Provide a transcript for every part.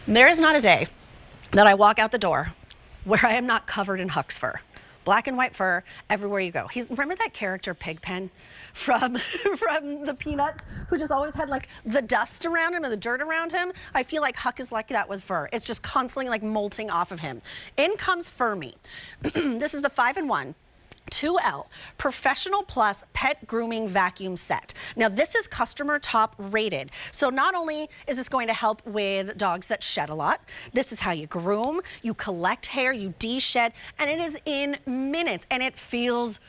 There is not a day that I walk out the door where I am not covered in Huck's fur. Black and white fur everywhere you go. Remember that character Pigpen from from the Peanuts, who just always had like the dust around him and the dirt around him? I feel like Huck is like that with fur. It's just constantly like molting off of him. In comes furMe. This is the 5-in-1. 2L Professional Plus Pet Grooming Vacuum Set. Now this is customer top rated. So not only is this going to help with dogs that shed a lot, this is how you groom, you collect hair, you de-shed, and it is in minutes, and it feels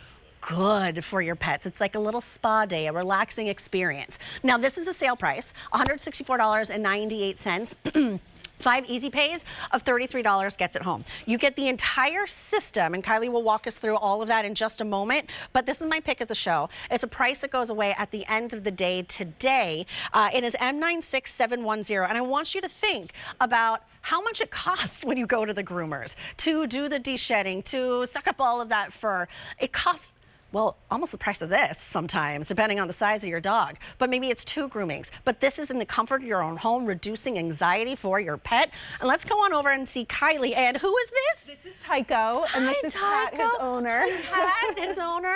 good for your pets. It's like a little spa day, a relaxing experience. Now this is a sale price, $164.98. 5 easy pays of $33 gets it home. You get the entire system, and Kylie will walk us through all of that in just a moment, but this is my pick of the show. It's a price that goes away at the end of the day today. It is M96710, and I want you to think about how much it costs when you go to the groomers to do the de-shedding, to suck up all of that fur. It costs, well, almost the price of this sometimes, depending on the size of your dog. But maybe it's 2 groomings. But this is in the comfort of your own home, reducing anxiety for your pet. And let's go on over and see Kylie. And who is this? This is Tycho, and this is Pat, his owner. Pat, his owner?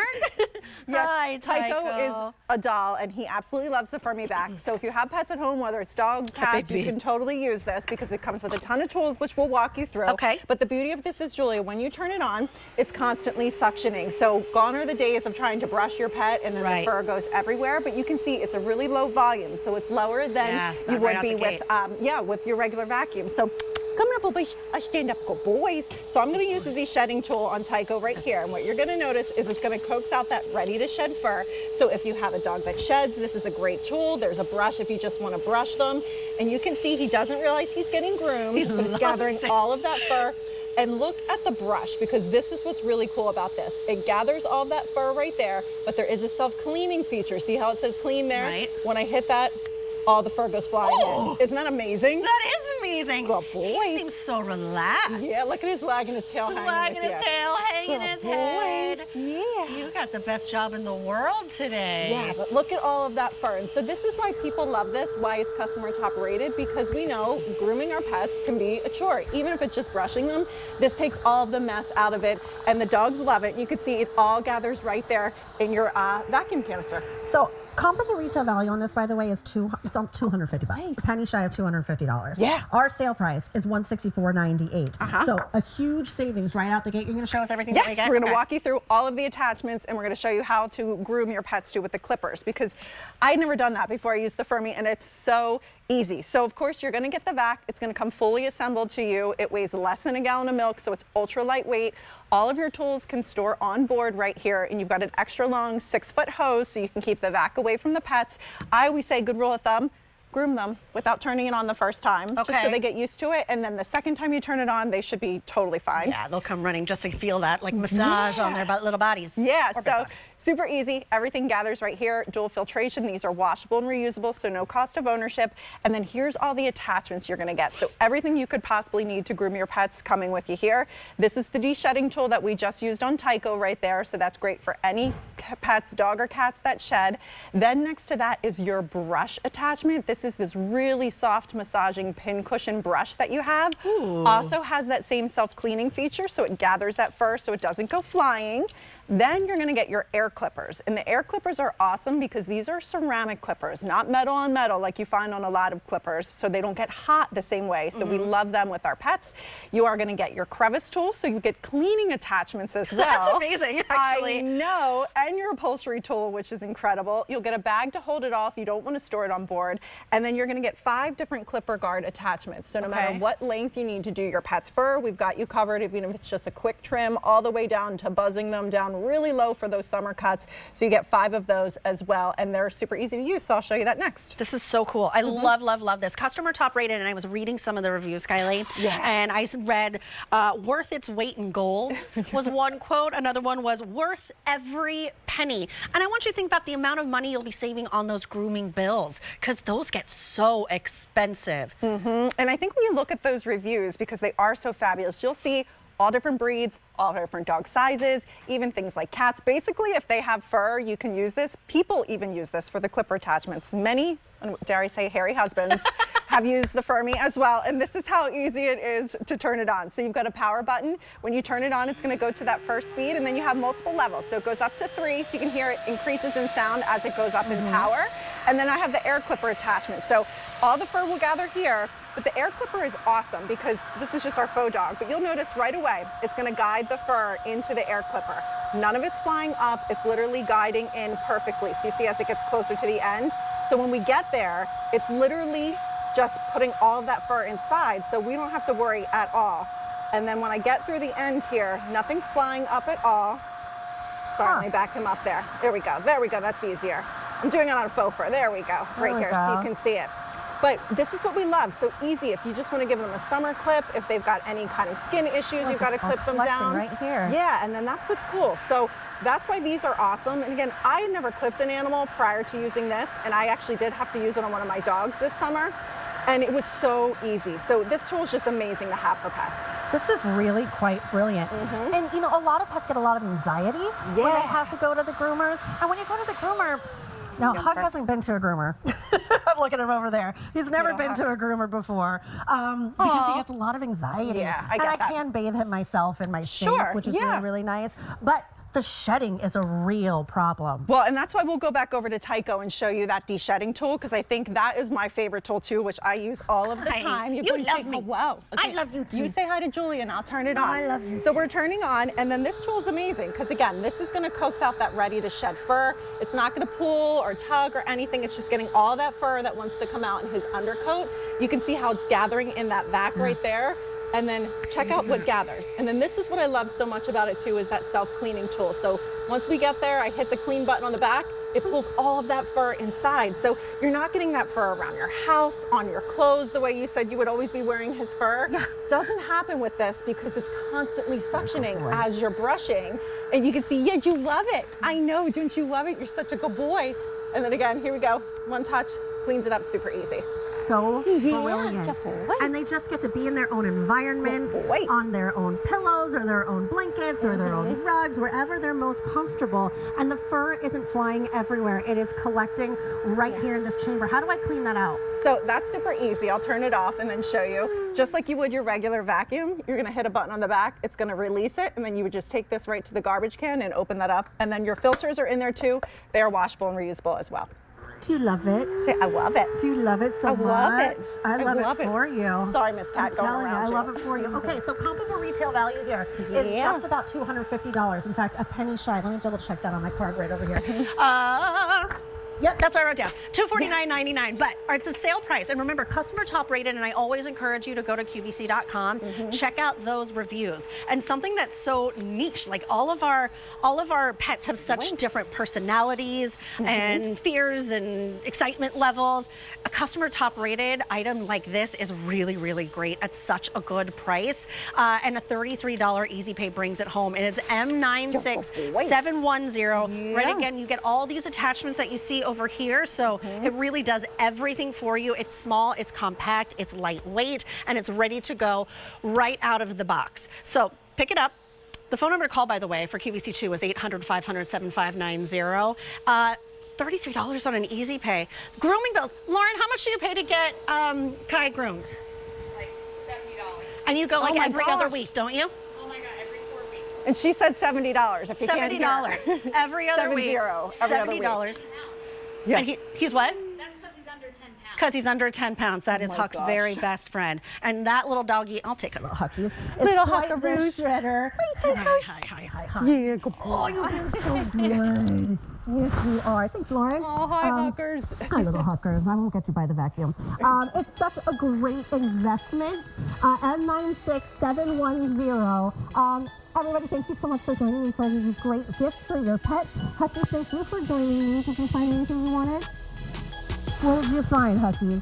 Yes, Hi, Tycho is a doll, and he absolutely loves the furMe back. So if you have pets at home, whether it's dog, cats, you can totally use this because it comes with a ton of tools, which we'll walk you through. Okay. But the beauty of this is, Julia, when you turn it on, it's constantly suctioning. So gone are the days of trying to brush your pet and then the fur goes everywhere, but you can see it's a really low volume, so it's lower than you would be with with your regular vacuum. So come here, boys. Stand up, good boys. So I'm going to use the de-shedding tool on Tycho right here, and what you're going to notice is it's going to coax out that ready to shed fur. So if you have a dog that sheds, this is a great tool. There's a brush if you just want to brush them, and you can see he doesn't realize he's getting groomed, but it's gathering all of that fur. And look at the brush, because this is what's really cool about this. It gathers all that fur right there, but there is a self-cleaning feature. See how it says clean there? Right. When I hit that, all the fur goes flying in. Isn't that amazing? That is amazing. Good boy. He seems so relaxed. Yeah, look at his wagging his tail Wagging his tail, hanging his head. Yeah. You got the best job in the world today. Yeah, but look at all of that fur. And so this is why people love this, why it's customer top rated, because we know grooming our pets can be a chore. Even if it's just brushing them, this takes all of the mess out of it, and the dogs love it. You can see it all gathers right there in your vacuum canister. So comparable retail value on this, by the way, is it's on $250. Nice. A penny shy of $250. Yeah. Our sale price is $164.98. So a huge savings right out the gate. You're going to show us everything that we get? We're going to walk you through all of the attachments, and we're going to show you how to groom your pets too with the clippers, because I'd never done that before I used the furMe, and it's so easy. So of course you're going to get the vac. It's going to come fully assembled to you. It weighs less than a gallon of milk, so it's ultra lightweight. All of your tools can store on board right here, and you've got an extra long 6-foot hose so you can keep the vac away from the pets. I always say, good rule of thumb, groom them without turning it on the first time, just so they get used to it, and then the second time you turn it on, they should be totally fine. Yeah, they'll come running just to feel that like massage on their little bodies. Yeah, so super easy. Everything gathers right here. Dual filtration. These are washable and reusable, so no cost of ownership. And then here's all the attachments you're going to get. So everything you could possibly need to groom your pets coming with you here. This is the de-shedding tool that we just used on Tycho right there, so that's great for any pets, dog or cats that shed. Then next to that is your brush attachment. This is this really soft massaging pin cushion brush that you have. Also has that same self-cleaning feature, so it gathers that fur so it doesn't go flying. Then you're going to get your air clippers, and the air clippers are awesome because these are ceramic clippers, not metal on metal like you find on a lot of clippers, so they don't get hot the same way. So we love them with our pets. You are going to get your crevice tool, so you get cleaning attachments as well. That's amazing, actually. I know, and your upholstery tool, which is incredible. You'll get a bag to hold it off. You don't want to store it on board, and then you're going to get 5 different clipper guard attachments. So no matter what length you need to do your pet's fur, we've got you covered, even if it's just a quick trim, all the way down to buzzing them down really low for those summer cuts. So you get 5 of those as well, and they're super easy to use, so I'll show you that next. This is so cool. I love, love, love this. Customer top rated, and I was reading some of the reviews, Kylie, and I read worth its weight in gold was one quote. Another one was worth every penny. And I want you to think about the amount of money you'll be saving on those grooming bills, because those get so expensive. And I think when you look at those reviews, because they are so fabulous, you'll see all different breeds, all different dog sizes, even things like cats. Basically, if they have fur, you can use this. People even use this for the clipper attachments. Many, dare I say, hairy husbands have used the furMe as well, and this is how easy it is to turn it on. So you've got a power button. When you turn it on, it's going to go to that first speed, and then you have multiple levels. So it goes up to 3, so you can hear it increases in sound as it goes up in power. And then I have the air clipper attachment. So all the fur will gather here, but the air clipper is awesome because this is just our faux dog. But you'll notice right away, it's going to guide the fur into the air clipper. None of it's flying up. It's literally guiding in perfectly. So you see as it gets closer to the end. So when we get there, it's literally just putting all of that fur inside, so we don't have to worry at all. And then when I get through the end here, nothing's flying up at all. Sorry, let me back him up there. There we go, that's easier. I'm doing it on a faux fur, there we go, right here, so you can see it. But this is what we love, so easy. If you just want to give them a summer clip, if they've got any kind of skin issues, you've got to clip them down. Right here. Yeah, and then that's what's cool. So that's why these are awesome. And again, I had never clipped an animal prior to using this, and I actually did have to use it on one of my dogs this summer. And it was so easy. So this tool is just amazing to have for pets. This is really quite brilliant. And you know, a lot of pets get a lot of anxiety when they have to go to the groomers. And when you go to the groomer, now Hug hasn't been to a groomer. I'm looking at him over there. He's never been to a groomer before because he gets a lot of anxiety. Yeah, I get and that. I can bathe him myself in my sink, which is really, really nice. But the shedding is a real problem. Well, and that's why we'll go back over to Tycho and show you that de-shedding tool, because I think that is my favorite tool too, which I use all of the time. You love me. Oh, wow. Okay. I love you too. You say hi to Julie and I'll turn it on. I love you So too. we're turning on, and then this tool is amazing because again, this is going to coax out that ready to shed fur. It's not going to pull or tug or anything. It's just getting all that fur that wants to come out in his undercoat. You can see how it's gathering in that vac right there. And then check out what gathers. And then this is what I love so much about it too, is that self-cleaning tool. So once we get there, I hit the clean button on the back, it pulls all of that fur inside. So you're not getting that fur around your house, on your clothes, the way you said you would always be wearing his fur. Doesn't happen with this because it's constantly suctioning as you're brushing. And you can see, yeah, you love it. I know, don't you love it? You're such a good boy. And then again, here we go. One touch, cleans it up super easy. So brilliant. Just And they just get to be in their own environment, Wait. on their own pillows or their own blankets or their own rugs, wherever they're most comfortable. And the fur isn't flying everywhere. It is collecting right here in this chamber. How do I clean that out? So that's super easy. I'll turn it off and then show you. Just like you would your regular vacuum, you're gonna hit a button on the back, it's gonna release it, and then you would just take this right to the garbage can and open that up. And then your filters are in there too. They are washable and reusable as well. Do you love it? Say, I love it. Do you love it so much? I love it. I love it for you. Sorry, Miss Cat, I'm going telling you, around I you. love it for you. Okay, so comparable retail value here is just about $250. In fact, a penny shy. Let me double check that on my card right over here. Yep, that's what I wrote down. $249.99, but it's a sale price. And remember, customer top rated, and I always encourage you to go to QVC.com, check out those reviews. And something that's so niche, like all of our pets have such different personalities and fears and excitement levels. A customer top rated item like this is really, really great at such a good price. And a $33 easy pay brings it home. And it's M96710. Right, again, you get all these attachments that you see over here, so it really does everything for you. It's small, it's compact, it's lightweight, and it's ready to go right out of the box. So pick it up. The phone number to call, by the way, for QVC2 is 800-500-7590. $33 on an easy pay. Grooming bills. Lauren, how much do you pay to get Kai groomed? Like $70. And you go like my every other gosh. week, don't you? Oh my God, every 4 weeks. And she said $70 if you can't hear. $70 every other week. $70. Yeah. And he's what? That's because he's under 10 pounds. Because he's under 10 pounds. That is my Huck's gosh. very best friend. And that little doggy, I'll take it. Huckies. Little quite the Huckaroos. shredder. Hi. Yeah, good boy. Oh, you're so good. Yes, you are. Thanks, Lauren. Oh, hi, Huckers. Hi, little Huckers. I won't get you by the vacuum. It's such a great investment. M96710. Everybody, thank you so much for joining me for these great gifts for your pet. Hucky, thank you for joining me. Did you find anything you wanted? What did you find, Hucky?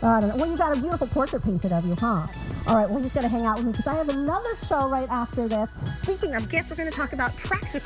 I don't know. Well, you got a beautiful portrait painted of you, huh? All right, well, he's going to hang out with me because I have another show right after this. Speaking of gifts, we're going to talk about practical